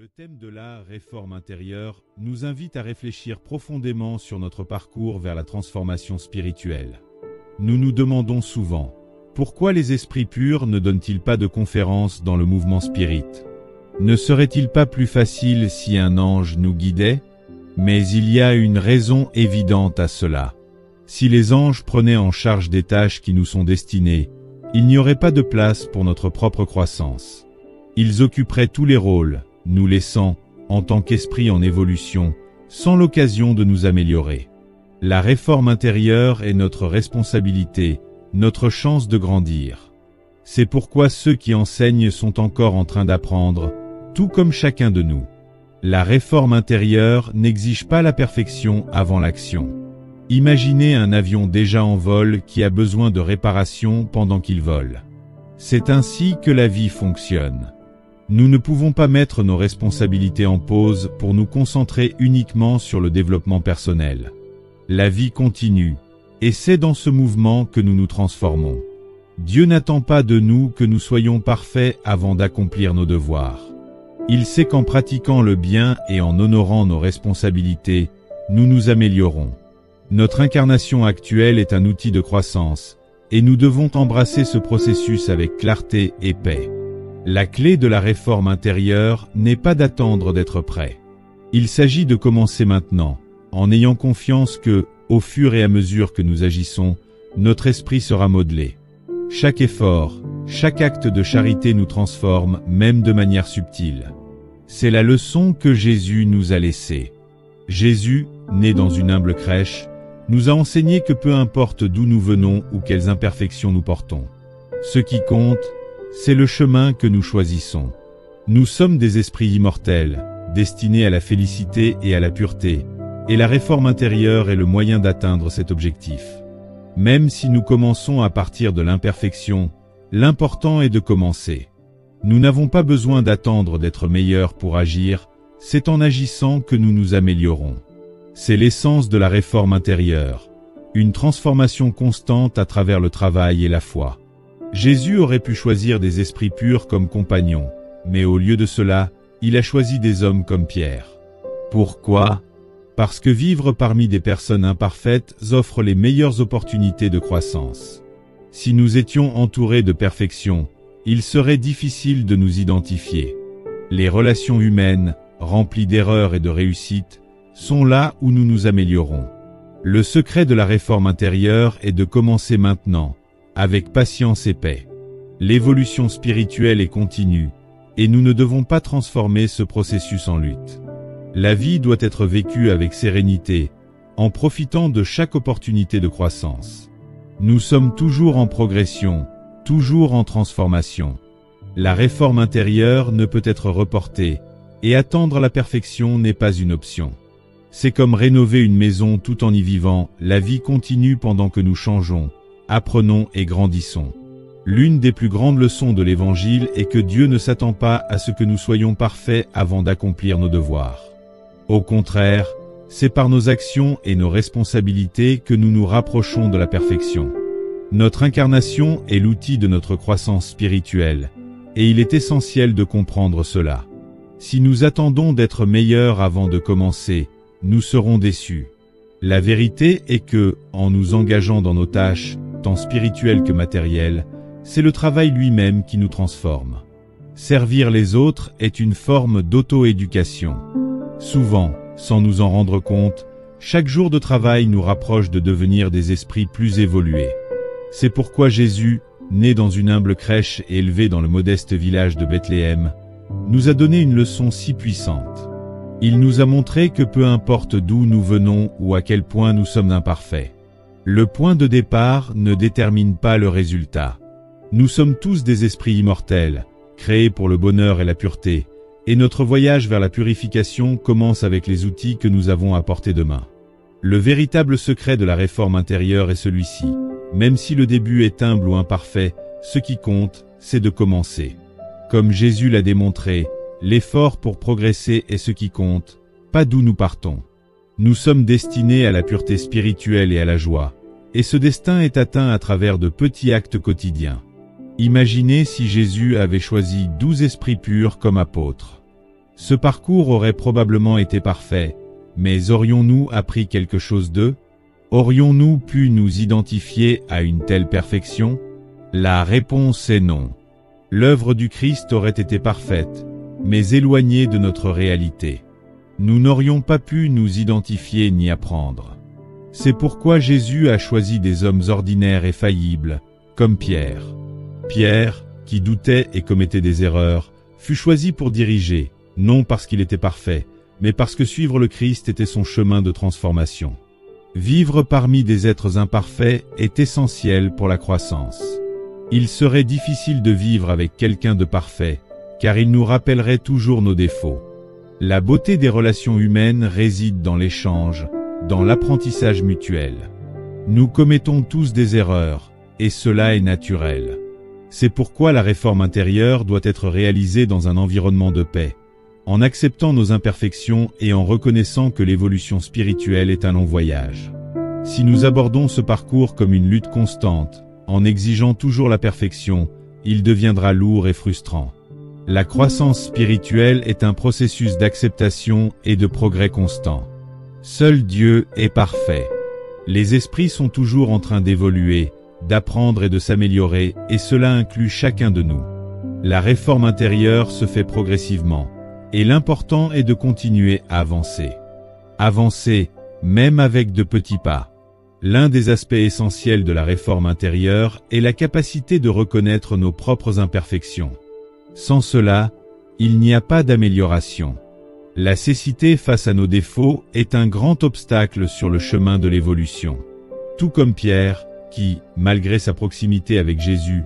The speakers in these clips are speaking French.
Le thème de la réforme intérieure nous invite à réfléchir profondément sur notre parcours vers la transformation spirituelle. Nous nous demandons souvent, pourquoi les esprits purs ne donnent-ils pas de conférences dans le mouvement spirit? Ne serait-il pas plus facile si un ange nous guidait? Mais il y a une raison évidente à cela. Si les anges prenaient en charge des tâches qui nous sont destinées, il n'y aurait pas de place pour notre propre croissance. Ils occuperaient tous les rôles, nous laissant, en tant qu'esprit en évolution, sans l'occasion de nous améliorer. La réforme intérieure est notre responsabilité, notre chance de grandir. C'est pourquoi ceux qui enseignent sont encore en train d'apprendre, tout comme chacun de nous. La réforme intérieure n'exige pas la perfection avant l'action. Imaginez un avion déjà en vol qui a besoin de réparation pendant qu'il vole. C'est ainsi que la vie fonctionne. Nous ne pouvons pas mettre nos responsabilités en pause pour nous concentrer uniquement sur le développement personnel. La vie continue, et c'est dans ce mouvement que nous nous transformons. Dieu n'attend pas de nous que nous soyons parfaits avant d'accomplir nos devoirs. Il sait qu'en pratiquant le bien et en honorant nos responsabilités, nous nous améliorons. Notre incarnation actuelle est un outil de croissance, et nous devons embrasser ce processus avec clarté et paix. La clé de la réforme intérieure n'est pas d'attendre d'être prêt. Il s'agit de commencer maintenant, en ayant confiance que, au fur et à mesure que nous agissons, notre esprit sera modelé. Chaque effort, chaque acte de charité nous transforme, même de manière subtile. C'est la leçon que Jésus nous a laissée. Jésus, né dans une humble crèche, nous a enseigné que peu importe d'où nous venons ou quelles imperfections nous portons. Ce qui compte, c'est le chemin que nous choisissons. Nous sommes des esprits immortels, destinés à la félicité et à la pureté, et la réforme intérieure est le moyen d'atteindre cet objectif. Même si nous commençons à partir de l'imperfection, l'important est de commencer. Nous n'avons pas besoin d'attendre d'être meilleurs pour agir, c'est en agissant que nous nous améliorons. C'est l'essence de la réforme intérieure, une transformation constante à travers le travail et la foi. Jésus aurait pu choisir des esprits purs comme compagnons, mais au lieu de cela, il a choisi des hommes comme Pierre. Pourquoi? Parce que vivre parmi des personnes imparfaites offre les meilleures opportunités de croissance. Si nous étions entourés de perfection, il serait difficile de nous identifier. Les relations humaines, remplies d'erreurs et de réussites, sont là où nous nous améliorons. Le secret de la réforme intérieure est de commencer maintenant, avec patience et paix. L'évolution spirituelle est continue, et nous ne devons pas transformer ce processus en lutte. La vie doit être vécue avec sérénité, en profitant de chaque opportunité de croissance. Nous sommes toujours en progression, toujours en transformation. La réforme intérieure ne peut être reportée, et attendre la perfection n'est pas une option. C'est comme rénover une maison tout en y vivant, la vie continue pendant que nous changeons, apprenons et grandissons. L'une des plus grandes leçons de l'Évangile est que Dieu ne s'attend pas à ce que nous soyons parfaits avant d'accomplir nos devoirs. Au contraire, c'est par nos actions et nos responsabilités que nous nous rapprochons de la perfection. Notre incarnation est l'outil de notre croissance spirituelle, et il est essentiel de comprendre cela. Si nous attendons d'être meilleurs avant de commencer, nous serons déçus. La vérité est que, en nous engageant dans nos tâches, tant spirituelles que matérielles, c'est le travail lui-même qui nous transforme. Servir les autres est une forme d'auto-éducation. Souvent, sans nous en rendre compte, chaque jour de travail nous rapproche de devenir des esprits plus évolués. C'est pourquoi Jésus, né dans une humble crèche et élevé dans le modeste village de Bethléem, nous a donné une leçon si puissante. Il nous a montré que peu importe d'où nous venons ou à quel point nous sommes imparfaits, le point de départ ne détermine pas le résultat. Nous sommes tous des esprits immortels, créés pour le bonheur et la pureté, et notre voyage vers la purification commence avec les outils que nous avons à portée de main. Le véritable secret de la réforme intérieure est celui-ci. Même si le début est humble ou imparfait, ce qui compte, c'est de commencer. Comme Jésus l'a démontré, l'effort pour progresser est ce qui compte, pas d'où nous partons. Nous sommes destinés à la pureté spirituelle et à la joie, et ce destin est atteint à travers de petits actes quotidiens. Imaginez si Jésus avait choisi 12 esprits purs comme apôtres. Ce parcours aurait probablement été parfait, mais aurions-nous appris quelque chose d'eux? Aurions-nous pu nous identifier à une telle perfection? La réponse est non. L'œuvre du Christ aurait été parfaite, mais éloignée de notre réalité. Nous n'aurions pas pu nous identifier ni apprendre. C'est pourquoi Jésus a choisi des hommes ordinaires et faillibles, comme Pierre. Pierre, qui doutait et commettait des erreurs, fut choisi pour diriger, non parce qu'il était parfait, mais parce que suivre le Christ était son chemin de transformation. Vivre parmi des êtres imparfaits est essentiel pour la croissance. Il serait difficile de vivre avec quelqu'un de parfait, car il nous rappellerait toujours nos défauts. La beauté des relations humaines réside dans l'échange, dans l'apprentissage mutuel. Nous commettons tous des erreurs, et cela est naturel. C'est pourquoi la réforme intérieure doit être réalisée dans un environnement de paix, en acceptant nos imperfections et en reconnaissant que l'évolution spirituelle est un long voyage. Si nous abordons ce parcours comme une lutte constante, en exigeant toujours la perfection, il deviendra lourd et frustrant. La croissance spirituelle est un processus d'acceptation et de progrès constant. Seul Dieu est parfait. Les esprits sont toujours en train d'évoluer, d'apprendre et de s'améliorer, et cela inclut chacun de nous. La réforme intérieure se fait progressivement, et l'important est de continuer à avancer. Avancer, même avec de petits pas. L'un des aspects essentiels de la réforme intérieure est la capacité de reconnaître nos propres imperfections. Sans cela, il n'y a pas d'amélioration. La cécité face à nos défauts est un grand obstacle sur le chemin de l'évolution. Tout comme Pierre, qui, malgré sa proximité avec Jésus,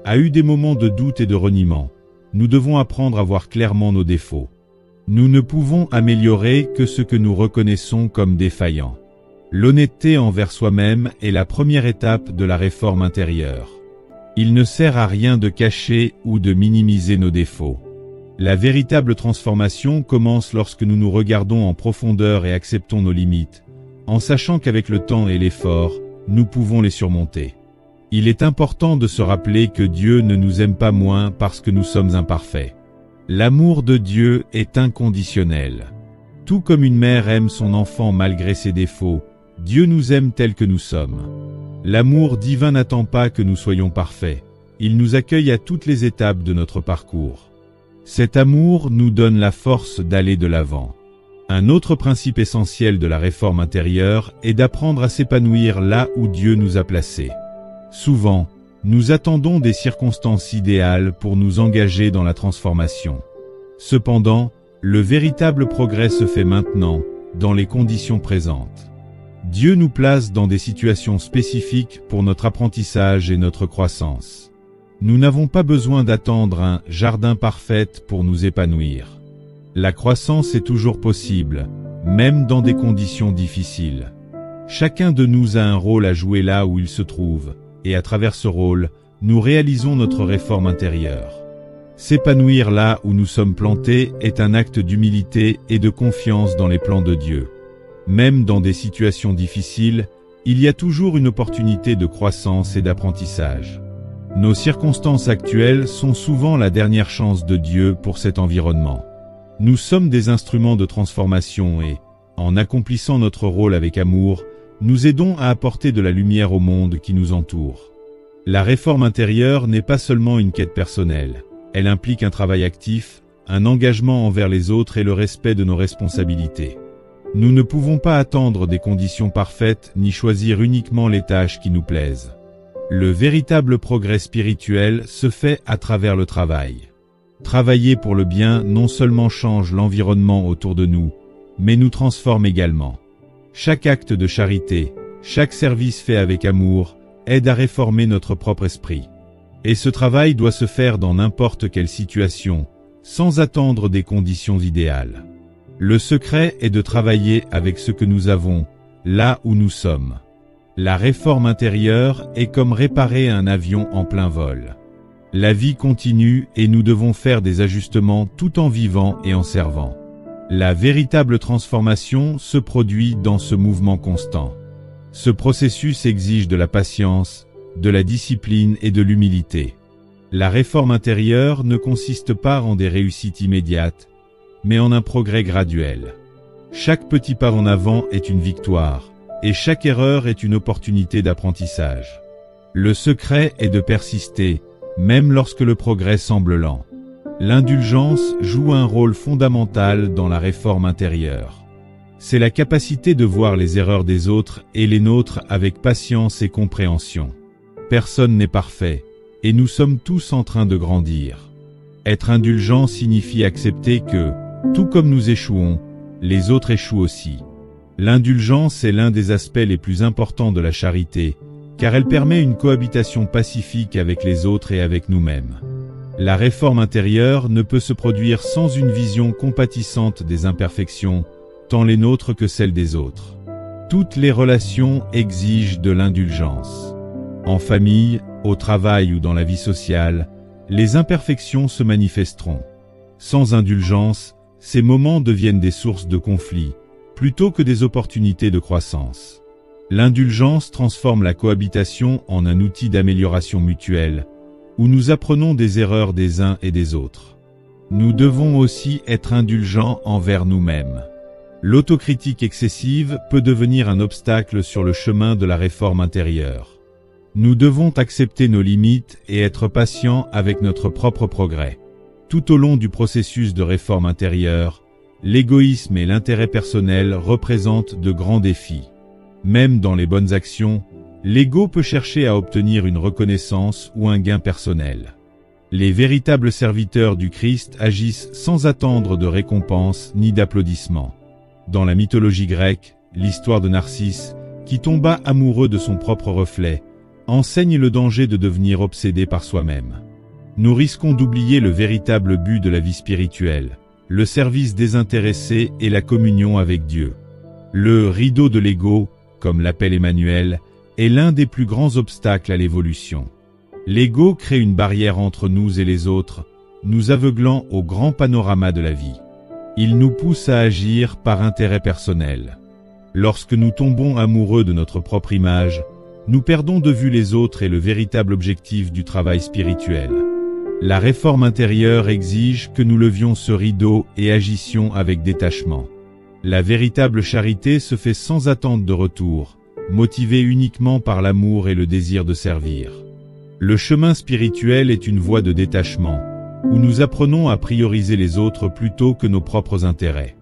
a eu des moments de doute et de reniement, nous devons apprendre à voir clairement nos défauts. Nous ne pouvons améliorer que ce que nous reconnaissons comme défaillant. L'honnêteté envers soi-même est la première étape de la réforme intérieure. Il ne sert à rien de cacher ou de minimiser nos défauts. La véritable transformation commence lorsque nous nous regardons en profondeur et acceptons nos limites, en sachant qu'avec le temps et l'effort, nous pouvons les surmonter. Il est important de se rappeler que Dieu ne nous aime pas moins parce que nous sommes imparfaits. L'amour de Dieu est inconditionnel. Tout comme une mère aime son enfant malgré ses défauts, Dieu nous aime tels que nous sommes. L'amour divin n'attend pas que nous soyons parfaits. Il nous accueille à toutes les étapes de notre parcours. Cet amour nous donne la force d'aller de l'avant. Un autre principe essentiel de la réforme intérieure est d'apprendre à s'épanouir là où Dieu nous a placés. Souvent, nous attendons des circonstances idéales pour nous engager dans la transformation. Cependant, le véritable progrès se fait maintenant, dans les conditions présentes. Dieu nous place dans des situations spécifiques pour notre apprentissage et notre croissance. Nous n'avons pas besoin d'attendre un jardin parfait pour nous épanouir. La croissance est toujours possible, même dans des conditions difficiles. Chacun de nous a un rôle à jouer là où il se trouve, et à travers ce rôle, nous réalisons notre réforme intérieure. S'épanouir là où nous sommes plantés est un acte d'humilité et de confiance dans les plans de Dieu. Même dans des situations difficiles, il y a toujours une opportunité de croissance et d'apprentissage. Nos circonstances actuelles sont souvent la dernière chance de Dieu pour cet environnement. Nous sommes des instruments de transformation et, en accomplissant notre rôle avec amour, nous aidons à apporter de la lumière au monde qui nous entoure. La réforme intérieure n'est pas seulement une quête personnelle. Elle implique un travail actif, un engagement envers les autres et le respect de nos responsabilités. Nous ne pouvons pas attendre des conditions parfaites ni choisir uniquement les tâches qui nous plaisent. Le véritable progrès spirituel se fait à travers le travail. Travailler pour le bien non seulement change l'environnement autour de nous, mais nous transforme également. Chaque acte de charité, chaque service fait avec amour, aide à réformer notre propre esprit. Et ce travail doit se faire dans n'importe quelle situation, sans attendre des conditions idéales. Le secret est de travailler avec ce que nous avons, là où nous sommes. La réforme intérieure est comme réparer un avion en plein vol. La vie continue et nous devons faire des ajustements tout en vivant et en servant. La véritable transformation se produit dans ce mouvement constant. Ce processus exige de la patience, de la discipline et de l'humilité. La réforme intérieure ne consiste pas en des réussites immédiates, mais en un progrès graduel. Chaque petit pas en avant est une victoire, et chaque erreur est une opportunité d'apprentissage. Le secret est de persister, même lorsque le progrès semble lent. L'indulgence joue un rôle fondamental dans la réforme intérieure. C'est la capacité de voir les erreurs des autres et les nôtres avec patience et compréhension. Personne n'est parfait, et nous sommes tous en train de grandir. Être indulgent signifie accepter que, tout comme nous échouons, les autres échouent aussi. L'indulgence est l'un des aspects les plus importants de la charité, car elle permet une cohabitation pacifique avec les autres et avec nous-mêmes. La réforme intérieure ne peut se produire sans une vision compatissante des imperfections, tant les nôtres que celles des autres. Toutes les relations exigent de l'indulgence. En famille, au travail ou dans la vie sociale, les imperfections se manifesteront. Sans indulgence, ces moments deviennent des sources de conflits, plutôt que des opportunités de croissance. L'indulgence transforme la cohabitation en un outil d'amélioration mutuelle, où nous apprenons des erreurs des uns et des autres. Nous devons aussi être indulgents envers nous-mêmes. L'autocritique excessive peut devenir un obstacle sur le chemin de la réforme intérieure. Nous devons accepter nos limites et être patients avec notre propre progrès. Tout au long du processus de réforme intérieure, l'égoïsme et l'intérêt personnel représentent de grands défis. Même dans les bonnes actions, l'ego peut chercher à obtenir une reconnaissance ou un gain personnel. Les véritables serviteurs du Christ agissent sans attendre de récompense ni d'applaudissements. Dans la mythologie grecque, l'histoire de Narcisse, qui tomba amoureux de son propre reflet, enseigne le danger de devenir obsédé par soi-même. Nous risquons d'oublier le véritable but de la vie spirituelle, le service désintéressé et la communion avec Dieu. Le rideau de l'ego, comme l'appelle Emmanuel, est l'un des plus grands obstacles à l'évolution. L'ego crée une barrière entre nous et les autres, nous aveuglant au grand panorama de la vie. Il nous pousse à agir par intérêt personnel. Lorsque nous tombons amoureux de notre propre image, nous perdons de vue les autres et le véritable objectif du travail spirituel. La réforme intérieure exige que nous levions ce rideau et agissions avec détachement. La véritable charité se fait sans attente de retour, motivée uniquement par l'amour et le désir de servir. Le chemin spirituel est une voie de détachement, où nous apprenons à prioriser les autres plutôt que nos propres intérêts.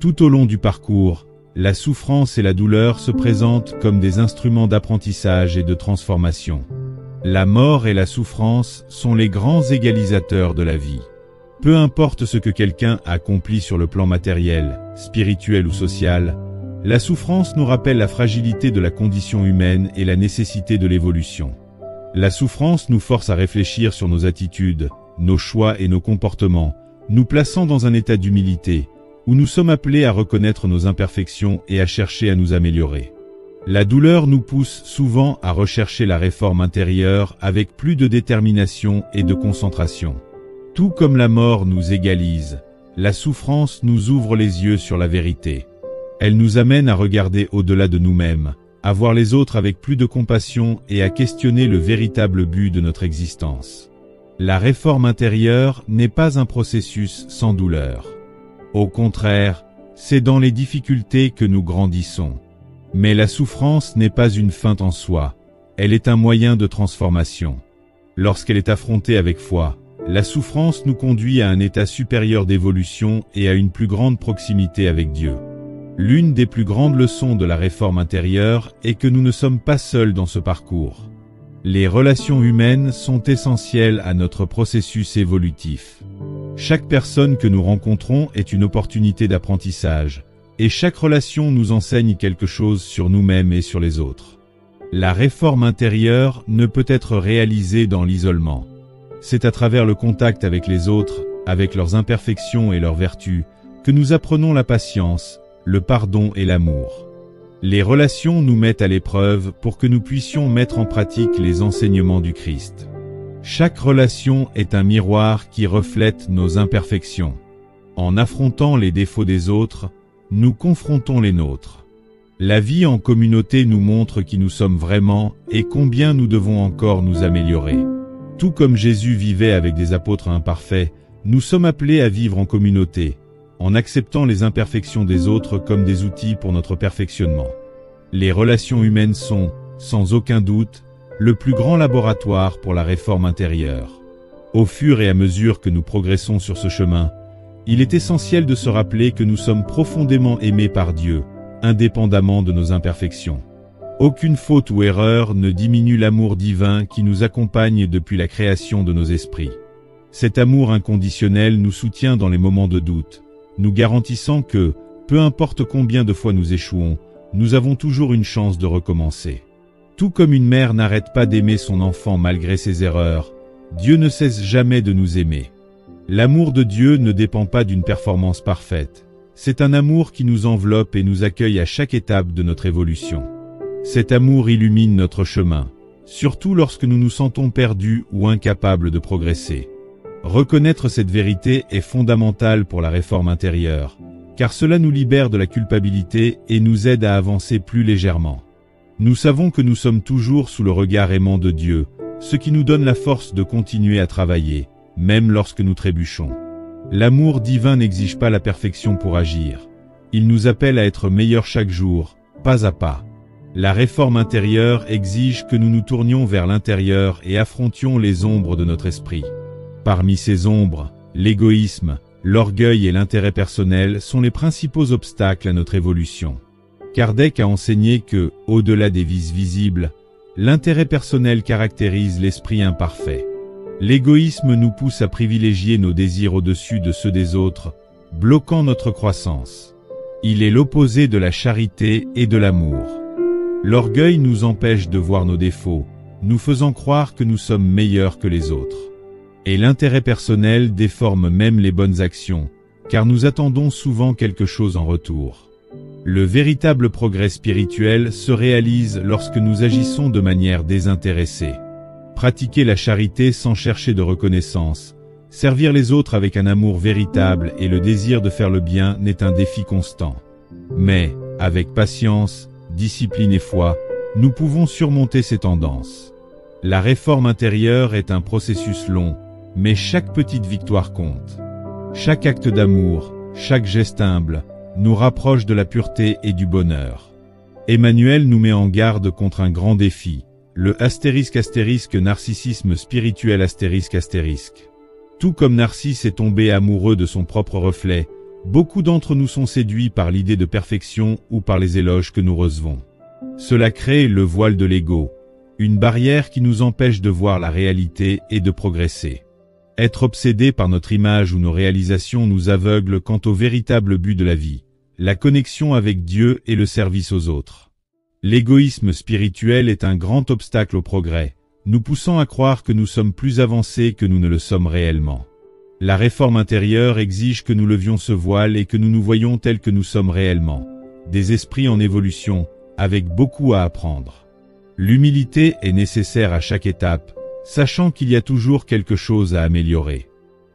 Tout au long du parcours, la souffrance et la douleur se présentent comme des instruments d'apprentissage et de transformation. La mort et la souffrance sont les grands égalisateurs de la vie. Peu importe ce que quelqu'un accomplit sur le plan matériel, spirituel ou social, la souffrance nous rappelle la fragilité de la condition humaine et la nécessité de l'évolution. La souffrance nous force à réfléchir sur nos attitudes, nos choix et nos comportements, nous plaçant dans un état d'humilité, où nous sommes appelés à reconnaître nos imperfections et à chercher à nous améliorer. La douleur nous pousse souvent à rechercher la réforme intérieure avec plus de détermination et de concentration. Tout comme la mort nous égalise, la souffrance nous ouvre les yeux sur la vérité. Elle nous amène à regarder au-delà de nous-mêmes, à voir les autres avec plus de compassion et à questionner le véritable but de notre existence. La réforme intérieure n'est pas un processus sans douleur. Au contraire, c'est dans les difficultés que nous grandissons. Mais la souffrance n'est pas une fin en soi, elle est un moyen de transformation. Lorsqu'elle est affrontée avec foi, la souffrance nous conduit à un état supérieur d'évolution et à une plus grande proximité avec Dieu. L'une des plus grandes leçons de la réforme intérieure est que nous ne sommes pas seuls dans ce parcours. Les relations humaines sont essentielles à notre processus évolutif. Chaque personne que nous rencontrons est une opportunité d'apprentissage, et chaque relation nous enseigne quelque chose sur nous-mêmes et sur les autres. La réforme intérieure ne peut être réalisée dans l'isolement. C'est à travers le contact avec les autres, avec leurs imperfections et leurs vertus, que nous apprenons la patience, le pardon et l'amour. Les relations nous mettent à l'épreuve pour que nous puissions mettre en pratique les enseignements du Christ. Chaque relation est un miroir qui reflète nos imperfections. En affrontant les défauts des autres, nous confrontons les nôtres. La vie en communauté nous montre qui nous sommes vraiment et combien nous devons encore nous améliorer. Tout comme Jésus vivait avec des apôtres imparfaits, nous sommes appelés à vivre en communauté, en acceptant les imperfections des autres comme des outils pour notre perfectionnement. Les relations humaines sont, sans aucun doute, le plus grand laboratoire pour la réforme intérieure. Au fur et à mesure que nous progressons sur ce chemin, il est essentiel de se rappeler que nous sommes profondément aimés par Dieu, indépendamment de nos imperfections. Aucune faute ou erreur ne diminue l'amour divin qui nous accompagne depuis la création de nos esprits. Cet amour inconditionnel nous soutient dans les moments de doute, nous garantissant que, peu importe combien de fois nous échouons, nous avons toujours une chance de recommencer. Tout comme une mère n'arrête pas d'aimer son enfant malgré ses erreurs, Dieu ne cesse jamais de nous aimer. L'amour de Dieu ne dépend pas d'une performance parfaite. C'est un amour qui nous enveloppe et nous accueille à chaque étape de notre évolution. Cet amour illumine notre chemin, surtout lorsque nous nous sentons perdus ou incapables de progresser. Reconnaître cette vérité est fondamental pour la réforme intérieure, car cela nous libère de la culpabilité et nous aide à avancer plus légèrement. Nous savons que nous sommes toujours sous le regard aimant de Dieu, ce qui nous donne la force de continuer à travailler, même lorsque nous trébuchons. L'amour divin n'exige pas la perfection pour agir. Il nous appelle à être meilleurs chaque jour, pas à pas. La réforme intérieure exige que nous nous tournions vers l'intérieur et affrontions les ombres de notre esprit. Parmi ces ombres, l'égoïsme, l'orgueil et l'intérêt personnel sont les principaux obstacles à notre évolution. Kardec a enseigné que, au-delà des vices visibles, l'intérêt personnel caractérise l'esprit imparfait. L'égoïsme nous pousse à privilégier nos désirs au-dessus de ceux des autres, bloquant notre croissance. Il est l'opposé de la charité et de l'amour. L'orgueil nous empêche de voir nos défauts, nous faisant croire que nous sommes meilleurs que les autres. Et l'intérêt personnel déforme même les bonnes actions, car nous attendons souvent quelque chose en retour. Le véritable progrès spirituel se réalise lorsque nous agissons de manière désintéressée. Pratiquer la charité sans chercher de reconnaissance, servir les autres avec un amour véritable et le désir de faire le bien n'est un défi constant. Mais, avec patience, discipline et foi, nous pouvons surmonter ces tendances. La réforme intérieure est un processus long, mais chaque petite victoire compte. Chaque acte d'amour, chaque geste humble, nous rapproche de la pureté et du bonheur. Emmanuel nous met en garde contre un grand défi, le ** narcissisme spirituel ***. Tout comme Narcisse est tombé amoureux de son propre reflet, beaucoup d'entre nous sont séduits par l'idée de perfection ou par les éloges que nous recevons. Cela crée le voile de l'ego, une barrière qui nous empêche de voir la réalité et de progresser. Être obsédé par notre image ou nos réalisations nous aveugle quant au véritable but de la vie, la connexion avec Dieu et le service aux autres. L'égoïsme spirituel est un grand obstacle au progrès, nous poussant à croire que nous sommes plus avancés que nous ne le sommes réellement. La réforme intérieure exige que nous levions ce voile et que nous nous voyions tels que nous sommes réellement, des esprits en évolution, avec beaucoup à apprendre. L'humilité est nécessaire à chaque étape, sachant qu'il y a toujours quelque chose à améliorer.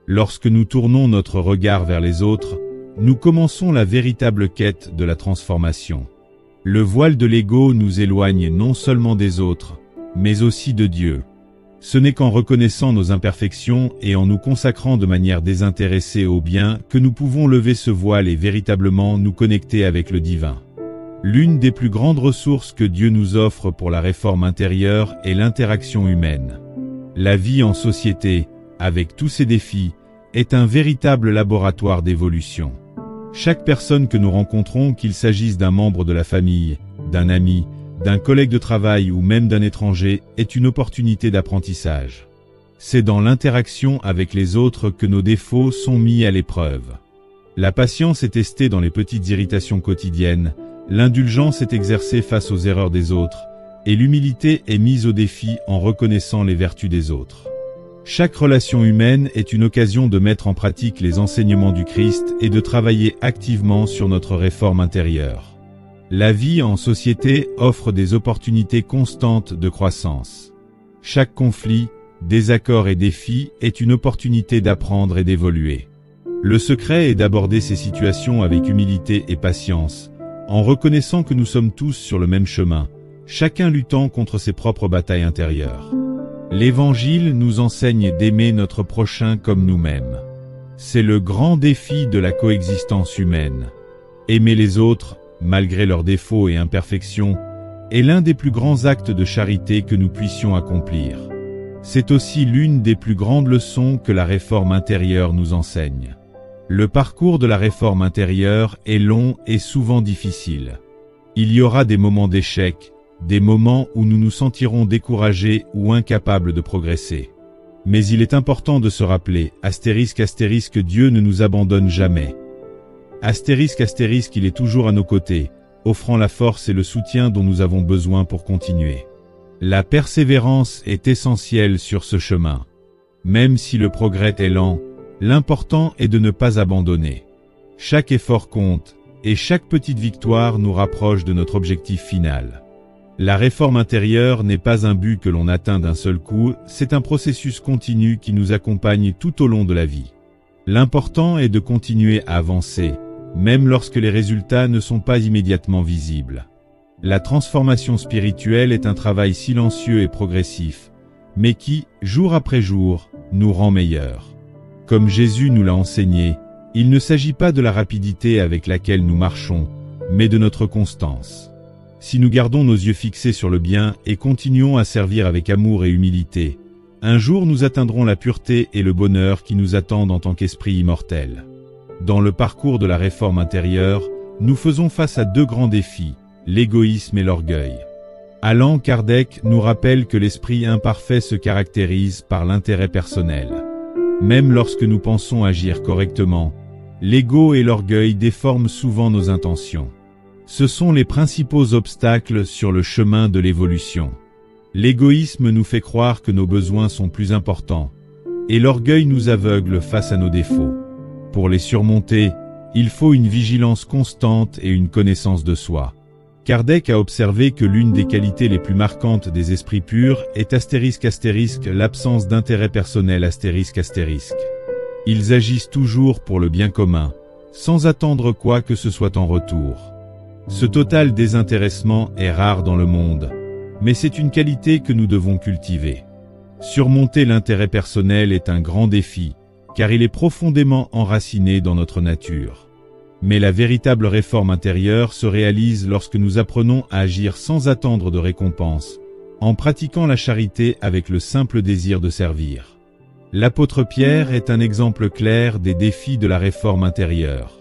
Lorsque nous tournons notre regard vers les autres, nous commençons la véritable quête de la transformation. Le voile de l'ego nous éloigne non seulement des autres, mais aussi de Dieu. Ce n'est qu'en reconnaissant nos imperfections et en nous consacrant de manière désintéressée au bien que nous pouvons lever ce voile et véritablement nous connecter avec le divin. L'une des plus grandes ressources que Dieu nous offre pour la réforme intérieure est l'interaction humaine. La vie en société, avec tous ses défis, est un véritable laboratoire d'évolution. Chaque personne que nous rencontrons, qu'il s'agisse d'un membre de la famille, d'un ami, d'un collègue de travail ou même d'un étranger, est une opportunité d'apprentissage. C'est dans l'interaction avec les autres que nos défauts sont mis à l'épreuve. La patience est testée dans les petites irritations quotidiennes, l'indulgence est exercée face aux erreurs des autres, et l'humilité est mise au défi en reconnaissant les vertus des autres. Chaque relation humaine est une occasion de mettre en pratique les enseignements du Christ et de travailler activement sur notre réforme intérieure. La vie en société offre des opportunités constantes de croissance. Chaque conflit, désaccord et défi est une opportunité d'apprendre et d'évoluer. Le secret est d'aborder ces situations avec humilité et patience, en reconnaissant que nous sommes tous sur le même chemin, chacun luttant contre ses propres batailles intérieures. L'Évangile nous enseigne d'aimer notre prochain comme nous-mêmes. C'est le grand défi de la coexistence humaine. Aimer les autres, malgré leurs défauts et imperfections, est l'un des plus grands actes de charité que nous puissions accomplir. C'est aussi l'une des plus grandes leçons que la réforme intérieure nous enseigne. Le parcours de la réforme intérieure est long et souvent difficile. Il y aura des moments d'échec, des moments où nous nous sentirons découragés ou incapables de progresser. Mais il est important de se rappeler, ***, Dieu ne nous abandonne jamais. ***, il est toujours à nos côtés, offrant la force et le soutien dont nous avons besoin pour continuer. La persévérance est essentielle sur ce chemin. Même si le progrès est lent, l'important est de ne pas abandonner. Chaque effort compte, et chaque petite victoire nous rapproche de notre objectif final. La réforme intérieure n'est pas un but que l'on atteint d'un seul coup, c'est un processus continu qui nous accompagne tout au long de la vie. L'important est de continuer à avancer, même lorsque les résultats ne sont pas immédiatement visibles. La transformation spirituelle est un travail silencieux et progressif, mais qui, jour après jour, nous rend meilleurs. Comme Jésus nous l'a enseigné, il ne s'agit pas de la rapidité avec laquelle nous marchons, mais de notre constance. Si nous gardons nos yeux fixés sur le bien et continuons à servir avec amour et humilité, un jour nous atteindrons la pureté et le bonheur qui nous attendent en tant qu'esprit immortel. Dans le parcours de la réforme intérieure, nous faisons face à deux grands défis, l'égoïsme et l'orgueil. Allan Kardec nous rappelle que l'esprit imparfait se caractérise par l'intérêt personnel. Même lorsque nous pensons agir correctement, l'ego et l'orgueil déforment souvent nos intentions. Ce sont les principaux obstacles sur le chemin de l'évolution. L'égoïsme nous fait croire que nos besoins sont plus importants, et l'orgueil nous aveugle face à nos défauts. Pour les surmonter, il faut une vigilance constante et une connaissance de soi. Kardec a observé que l'une des qualités les plus marquantes des esprits purs est * l'absence d'intérêt personnel ***. Ils agissent toujours pour le bien commun, sans attendre quoi que ce soit en retour. Ce total désintéressement est rare dans le monde, mais c'est une qualité que nous devons cultiver. Surmonter l'intérêt personnel est un grand défi, car il est profondément enraciné dans notre nature. Mais la véritable réforme intérieure se réalise lorsque nous apprenons à agir sans attendre de récompense, en pratiquant la charité avec le simple désir de servir. L'apôtre Pierre est un exemple clair des défis de la réforme intérieure.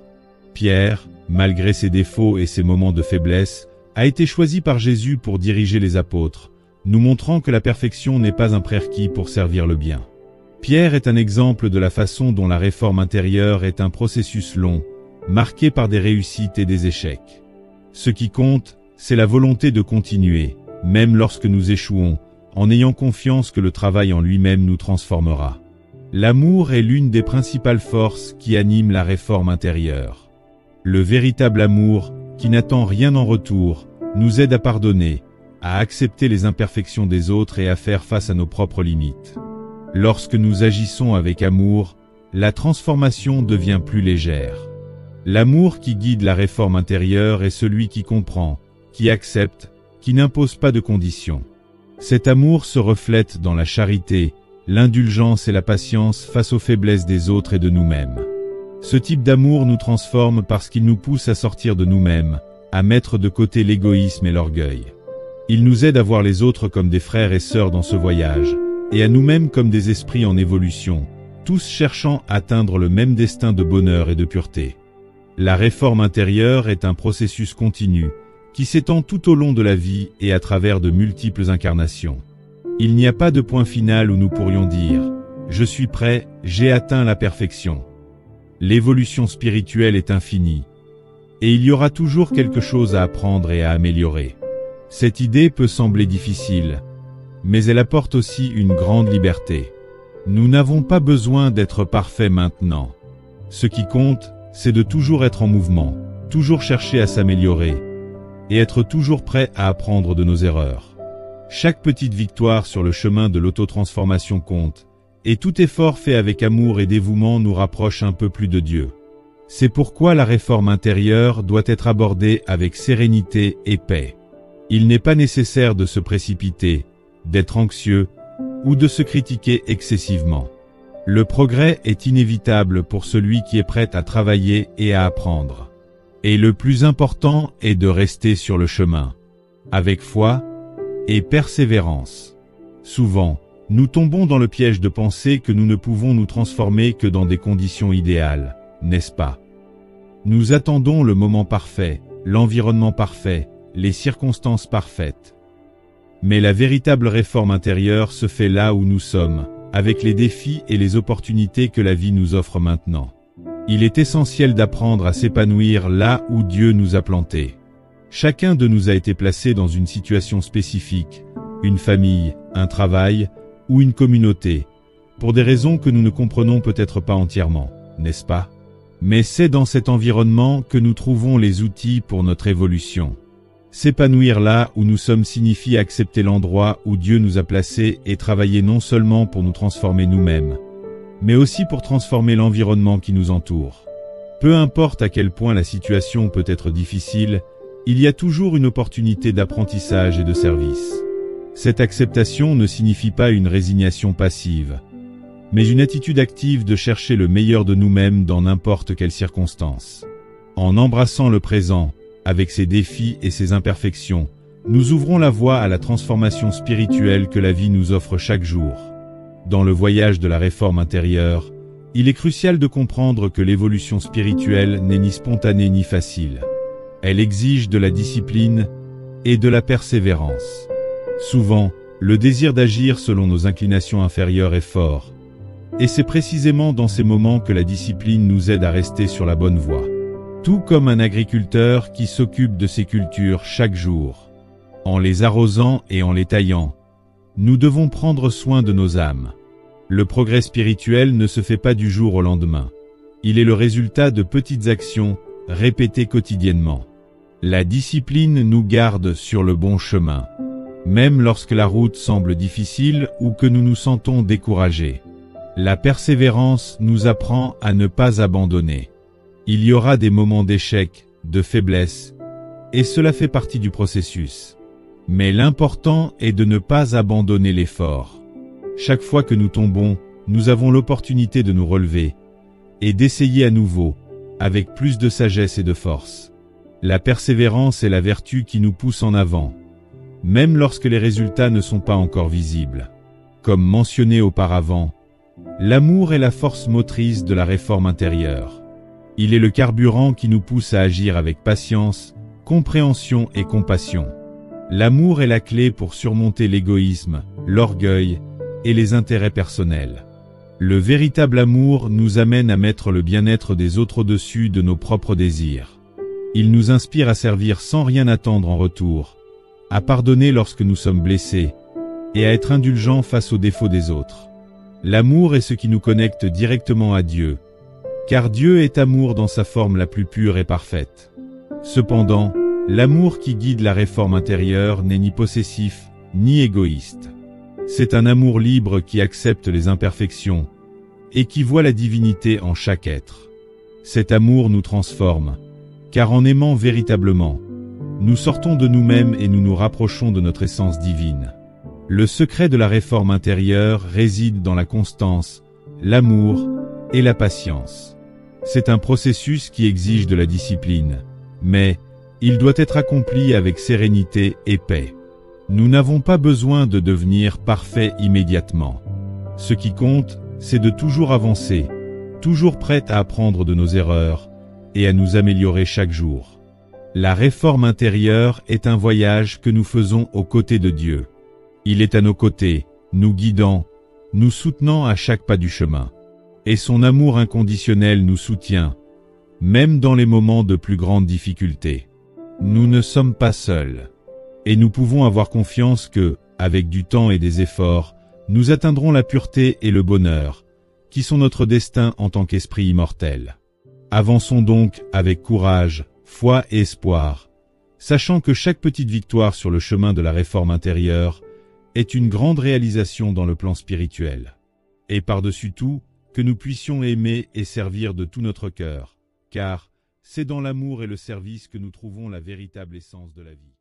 Pierre, malgré ses défauts et ses moments de faiblesse, a été choisi par Jésus pour diriger les apôtres, nous montrant que la perfection n'est pas un prérequis pour servir le bien. Pierre est un exemple de la façon dont la réforme intérieure est un processus long, marqué par des réussites et des échecs. Ce qui compte, c'est la volonté de continuer, même lorsque nous échouons, en ayant confiance que le travail en lui-même nous transformera. L'amour est l'une des principales forces qui animent la réforme intérieure. Le véritable amour, qui n'attend rien en retour, nous aide à pardonner, à accepter les imperfections des autres et à faire face à nos propres limites. Lorsque nous agissons avec amour, la transformation devient plus légère. L'amour qui guide la réforme intérieure est celui qui comprend, qui accepte, qui n'impose pas de conditions. Cet amour se reflète dans la charité, l'indulgence et la patience face aux faiblesses des autres et de nous-mêmes. Ce type d'amour nous transforme parce qu'il nous pousse à sortir de nous-mêmes, à mettre de côté l'égoïsme et l'orgueil. Il nous aide à voir les autres comme des frères et sœurs dans ce voyage, et à nous-mêmes comme des esprits en évolution, tous cherchant à atteindre le même destin de bonheur et de pureté. La réforme intérieure est un processus continu, qui s'étend tout au long de la vie et à travers de multiples incarnations. Il n'y a pas de point final où nous pourrions dire « Je suis prêt, j'ai atteint la perfection ». L'évolution spirituelle est infinie, et il y aura toujours quelque chose à apprendre et à améliorer. Cette idée peut sembler difficile, mais elle apporte aussi une grande liberté. Nous n'avons pas besoin d'être parfaits maintenant. Ce qui compte, c'est de toujours être en mouvement, toujours chercher à s'améliorer, et être toujours prêt à apprendre de nos erreurs. Chaque petite victoire sur le chemin de l'autotransformation compte, et tout effort fait avec amour et dévouement nous rapproche un peu plus de Dieu. C'est pourquoi la réforme intérieure doit être abordée avec sérénité et paix. Il n'est pas nécessaire de se précipiter, d'être anxieux, ou de se critiquer excessivement. Le progrès est inévitable pour celui qui est prêt à travailler et à apprendre. Et le plus important est de rester sur le chemin, avec foi et persévérance. Souvent, nous tombons dans le piège de penser que nous ne pouvons nous transformer que dans des conditions idéales, n'est-ce pas? Nous attendons le moment parfait, l'environnement parfait, les circonstances parfaites. Mais la véritable réforme intérieure se fait là où nous sommes, avec les défis et les opportunités que la vie nous offre maintenant. Il est essentiel d'apprendre à s'épanouir là où Dieu nous a plantés. Chacun de nous a été placé dans une situation spécifique, une famille, un travail ou une communauté, pour des raisons que nous ne comprenons peut-être pas entièrement, n'est-ce pas? Mais c'est dans cet environnement que nous trouvons les outils pour notre évolution. S'épanouir là où nous sommes signifie accepter l'endroit où Dieu nous a placés et travailler non seulement pour nous transformer nous-mêmes, mais aussi pour transformer l'environnement qui nous entoure. Peu importe à quel point la situation peut être difficile, il y a toujours une opportunité d'apprentissage et de service. Cette acceptation ne signifie pas une résignation passive, mais une attitude active de chercher le meilleur de nous-mêmes dans n'importe quelle circonstance. En embrassant le présent, avec ses défis et ses imperfections, nous ouvrons la voie à la transformation spirituelle que la vie nous offre chaque jour. Dans le voyage de la réforme intérieure, il est crucial de comprendre que l'évolution spirituelle n'est ni spontanée ni facile. Elle exige de la discipline et de la persévérance. Souvent, le désir d'agir selon nos inclinations inférieures est fort. Et c'est précisément dans ces moments que la discipline nous aide à rester sur la bonne voie. Tout comme un agriculteur qui s'occupe de ses cultures chaque jour. En les arrosant et en les taillant, nous devons prendre soin de nos âmes. Le progrès spirituel ne se fait pas du jour au lendemain. Il est le résultat de petites actions répétées quotidiennement. La discipline nous garde sur le bon chemin, même lorsque la route semble difficile ou que nous nous sentons découragés. La persévérance nous apprend à ne pas abandonner. Il y aura des moments d'échec, de faiblesse, et cela fait partie du processus. Mais l'important est de ne pas abandonner l'effort. Chaque fois que nous tombons, nous avons l'opportunité de nous relever et d'essayer à nouveau, avec plus de sagesse et de force. La persévérance est la vertu qui nous pousse en avant, même lorsque les résultats ne sont pas encore visibles. Comme mentionné auparavant, l'amour est la force motrice de la réforme intérieure. Il est le carburant qui nous pousse à agir avec patience, compréhension et compassion. L'amour est la clé pour surmonter l'égoïsme, l'orgueil et les intérêts personnels. Le véritable amour nous amène à mettre le bien-être des autres au-dessus de nos propres désirs. Il nous inspire à servir sans rien attendre en retour, à pardonner lorsque nous sommes blessés, et à être indulgents face aux défauts des autres. L'amour est ce qui nous connecte directement à Dieu, car Dieu est amour dans sa forme la plus pure et parfaite. Cependant, l'amour qui guide la réforme intérieure n'est ni possessif, ni égoïste. C'est un amour libre qui accepte les imperfections et qui voit la divinité en chaque être. Cet amour nous transforme, car en aimant véritablement, nous sortons de nous-mêmes et nous nous rapprochons de notre essence divine. Le secret de la réforme intérieure réside dans la constance, l'amour et la patience. C'est un processus qui exige de la discipline, mais il doit être accompli avec sérénité et paix. Nous n'avons pas besoin de devenir parfaits immédiatement. Ce qui compte, c'est de toujours avancer, toujours prêt à apprendre de nos erreurs et à nous améliorer chaque jour. La réforme intérieure est un voyage que nous faisons aux côtés de Dieu. Il est à nos côtés, nous guidant, nous soutenant à chaque pas du chemin. Et son amour inconditionnel nous soutient, même dans les moments de plus grande difficulté. Nous ne sommes pas seuls. Et nous pouvons avoir confiance que, avec du temps et des efforts, nous atteindrons la pureté et le bonheur, qui sont notre destin en tant qu'esprit immortel. Avançons donc avec courage, foi et espoir, sachant que chaque petite victoire sur le chemin de la réforme intérieure est une grande réalisation dans le plan spirituel. Et par-dessus tout, que nous puissions aimer et servir de tout notre cœur, car c'est dans l'amour et le service que nous trouvons la véritable essence de la vie.